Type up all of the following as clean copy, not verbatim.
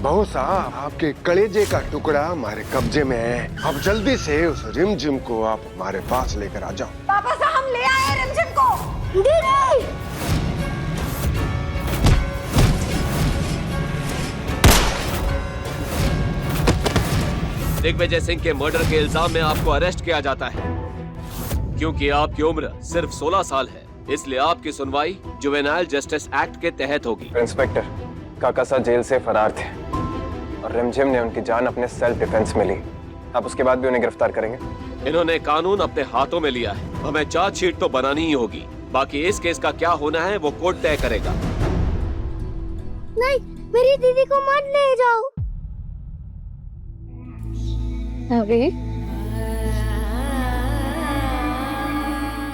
बहू साहब, आपके कलेजे का टुकड़ा हमारे कब्जे में है। अब जल्दी से उस रिमझिम को आप हमारे पास लेकर आ जाओ। पापा साहब, हम ले आए रिमझिम को। दीदी! दिग्विजय सिंह के मर्डर के इल्जाम में आपको अरेस्ट किया जाता है। क्योंकि आपकी उम्र सिर्फ 16 साल है, इसलिए आपकी सुनवाई जुवेनाइल जस्टिस एक्ट के तहत होगी। इंस्पेक्टर, काकासा जेल से फरार थे और रिमझिम ने उनकी जान अपने सेल्फ डिफेंस में ली। आप उसके बाद भी उन्हें गिरफ्तार करेंगे? इन्होंने कानून अपने हाथों में लिया है। हमें चार्जशीट तो बनानी ही होगी। बाकी इस केस का क्या होना है वो कोर्ट तय करेगा। नहीं, मेरी दीदी को मत ले जाओ। अभी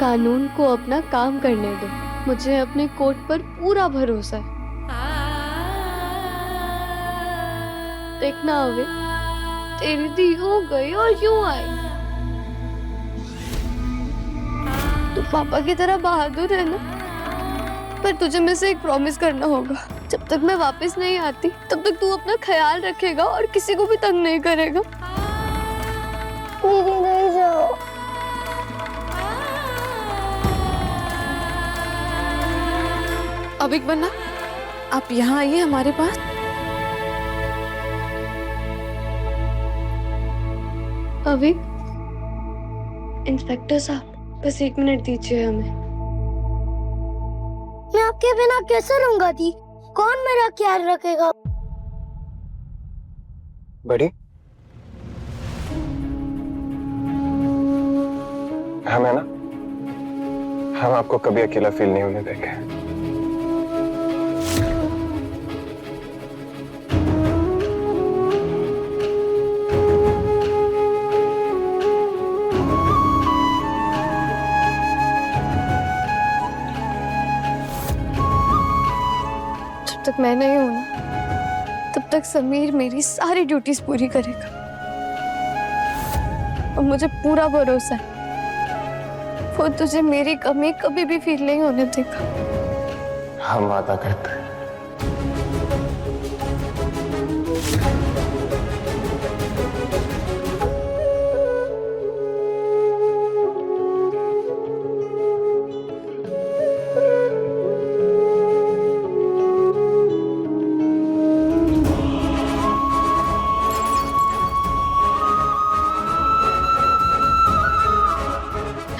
कानून को अपना काम करने दो। मुझे अपने कोर्ट पर पूरा भरोसा है। देखना अभी, तेरी दी हो गई और यूं आई। तू पापा की तरह बहादुर है ना, पर तुझे मुझसे एक प्रॉमिस करना होगा। जब तक मैं वापस नहीं आती तब तक तू अपना ख्याल रखेगा और किसी को भी तंग नहीं करेगा। दीदी नहीं जाओ। अभिक बन्ना, आप यहाँ आइए हमारे पास। अभिक, इंस्पेक्टर साहब, बस 1 मिनट दीजिए हमें। मैं आपके बिना कैसे रहूंगा दी? कौन मेरा ख्याल रखेगा? बड़ी, हम है ना, हम आपको कभी अकेला फील नहीं होने देंगे। जब तक मैं नहीं हूं ना, तब तक समीर मेरी सारी ड्यूटीज पूरी करेगा। और मुझे पूरा भरोसा है, वो तुझे मेरी कमी कभी भी फील नहीं होने देगा। हम वादा करते हैं।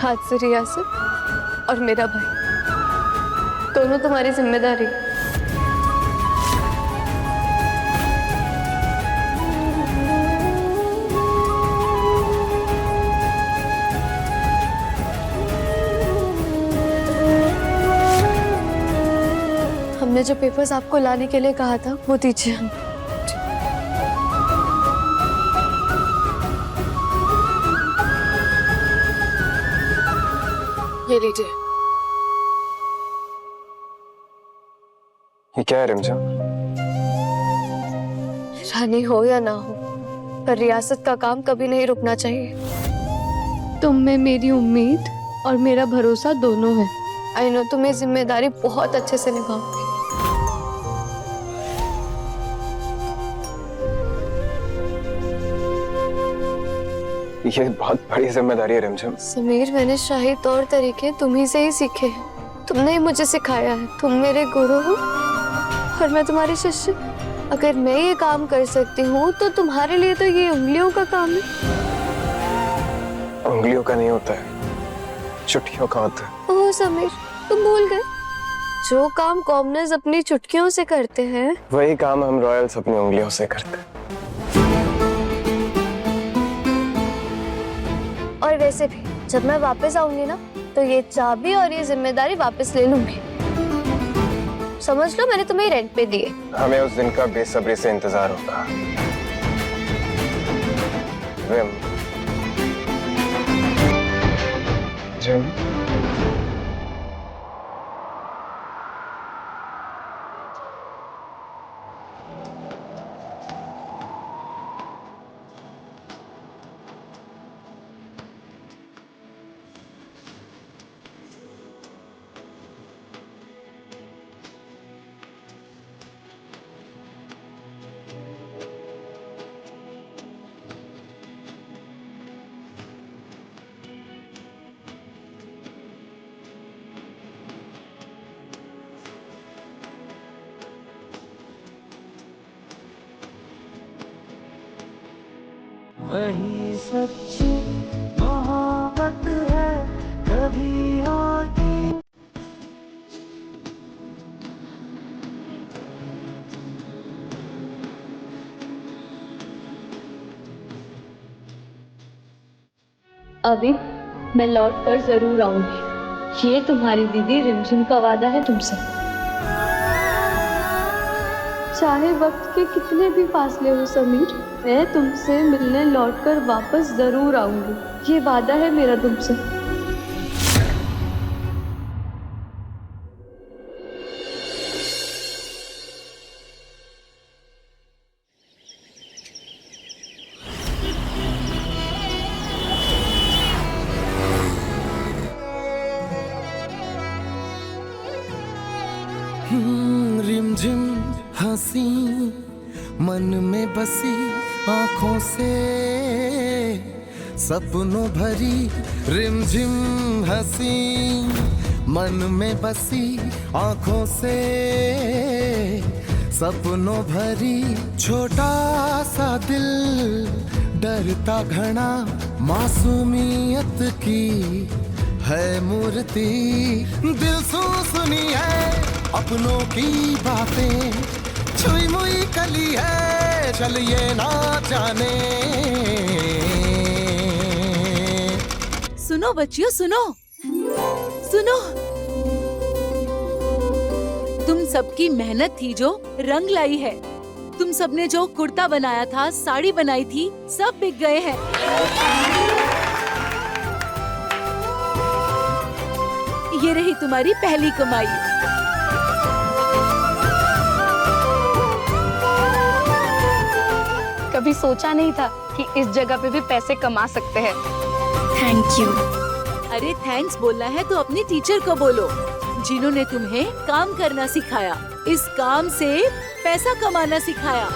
हाथ से रियासत और मेरा भाई दोनों तुम्हारी जिम्मेदारी। हमने जो पेपर्स आपको लाने के लिए कहा था वो दीजिए हम। ये लीजिए। ये क्या है रिमझिम? रानी हो या ना हो, पर रियासत का काम कभी नहीं रुकना चाहिए। तुम में मेरी उम्मीद और मेरा भरोसा दोनों है। आई नो तुम ये जिम्मेदारी बहुत अच्छे से निभाओगे। ये बहुत बड़ी जिम्मेदारी है रिमझिम। समीर, मैंने शाही तौर तरीके तुम्ही से ही सीखे हैं। तुमने ही मुझे सिखाया है। तुम मेरे गुरु हो और मैं तुम्हारी शिष्य। अगर मैं ये काम कर सकती हूँ तो तुम्हारे लिए तो ये उंगलियों का काम है। उंगलियों का नहीं होता है, चुटकियों का होता है। ओह समीर, तुम भूल गए। जो काम कॉमनर्स अपनी चुटकियों से करते हैं, वही काम हम रॉयल्स अपनी उंगलियों से करते हैं। और वैसे भी जब मैं वापस आऊंगी ना, तो ये चाबी और ये जिम्मेदारी वापस ले लूंगी। समझ लो, मैंने तुम्हें रेंट पे दिए। हमें उस दिन का बेसब्री से इंतजार होगा। जिम, वही सच्ची मोहब्बत है कभी होती। अभी मैं लौट कर जरूर आऊंगी, ये तुम्हारी दीदी रिमझिम का वादा है तुमसे। चाहे वक्त के कितने भी फासले हो समीर, मैं तुमसे मिलने लौटकर वापस जरूर आऊंगी, ये वादा है मेरा तुमसे। रिमझिम हंसी मन में बसी आंखों से सपनों भरी, रिमझिम हंसी मन में बसी आंखों से सपनों भरी। छोटा सा दिल डरता घना, मासूमियत की है मूर्ति। दिल सुनी है अपनों की बातें, छुई मुई कली है चलिए ना जाने। सुनो बच्चियों, सुनो सुनो, तुम सबकी मेहनत थी जो रंग लाई है। तुम सबने जो कुर्ता बनाया था, साड़ी बनाई थी, सब बिक गए हैं। ये रही तुम्हारी पहली कमाई। कभी सोचा नहीं था कि इस जगह पे भी पैसे कमा सकते हैं। Thank you. अरे थैंक्स बोलना है तो अपने टीचर को बोलो, जिन्होंने तुम्हें काम करना सिखाया, इस काम से पैसा कमाना सिखाया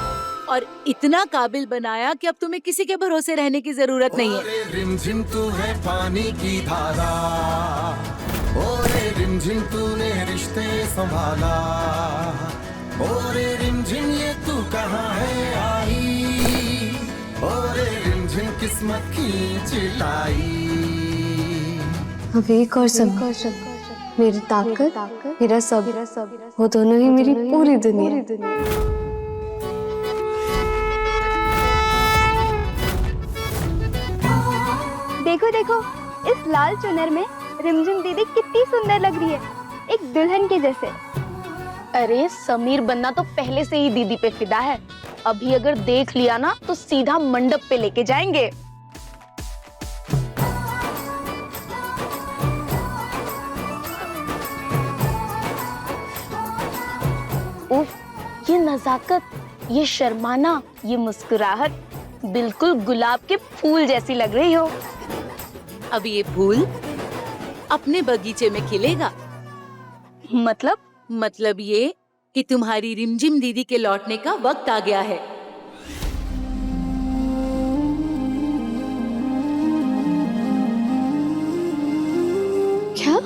और इतना काबिल बनाया कि अब तुम्हें किसी के भरोसे रहने की जरूरत नहीं है। रिमझिम तू है पानी की धारा, ओरे रिमझिम तूने रिश्ते संभाला। ओरे रिमझिम ये तू कहाँ है आई, ओरे रिमझिम किस्मत की चिल्लाई। विवेक और सब मेरी ताकत, मेरा सब, वो दोनों ही मेरी पूरी दुनिया। देखो देखो, इस लाल चुनर में रिमझिम दीदी कितनी सुंदर लग रही है, एक दुल्हन के जैसे। अरे समीर बनना तो पहले से ही दीदी पे फिदा है, अभी अगर देख लिया ना तो सीधा मंडप पे लेके जाएंगे। उफ, ये नजाकत, ये शर्माना, ये मुस्कुराहट, बिल्कुल गुलाब के फूल जैसी लग रही हो। अब ये फूल अपने बगीचे में खिलेगा। मतलब ये कि तुम्हारी रिमझिम दीदी के लौटने का वक्त आ गया है। क्या?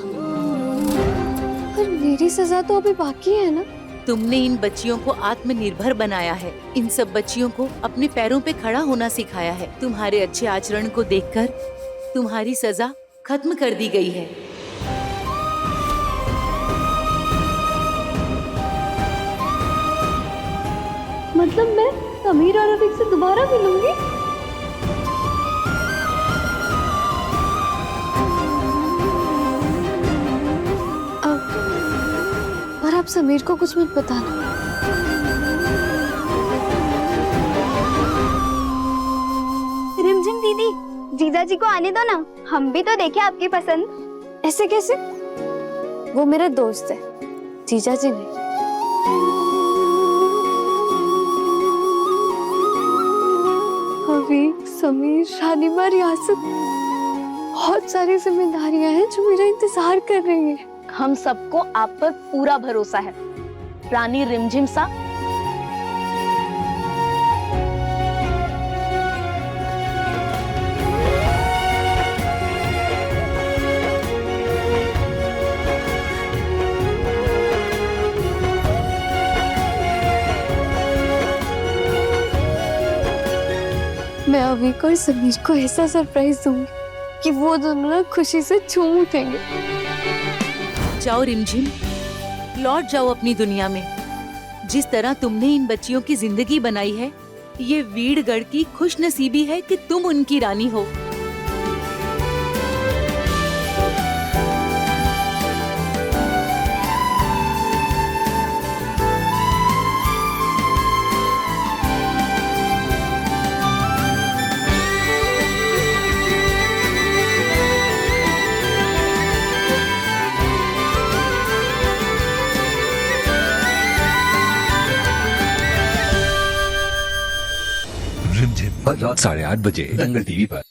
पर मेरी सजा तो अभी बाकी है ना? तुमने इन बच्चियों को आत्मनिर्भर बनाया है, इन सब बच्चियों को अपने पैरों पे खड़ा होना सिखाया है। तुम्हारे अच्छे आचरण को देखकर तुम्हारी सजा खत्म कर दी गई है। मतलब मैं समीर और रफीक से दोबारा मिलूंगी? पर आप समीर को कुछ मत बताना। रिमझिम दीदी, जीजा जी को आने दो ना, हम भी तो देखें आपकी पसंद। ऐसे कैसे? वो मेरा दोस्त है, जीजा जी नहीं। रफीक, समीर, शानिमा, रियासत, बहुत सारी जिम्मेदारियां हैं जो मेरा इंतजार कर रही हैं। हम सबको आप पर पूरा भरोसा है, रानी रिमझिम सा। मैं अविक और समीर को ऐसा सरप्राइज दूंगी कि वो दोनों ना खुशी से झूम उठेंगे। जाओ रिमझिम, लौट जाओ अपनी दुनिया में। जिस तरह तुमने इन बच्चियों की जिंदगी बनाई है, ये वीरगढ़ की खुशनसीबी है कि तुम उनकी रानी हो। रिमझिम, रात 8:30 बजे दंगल टीवी पर।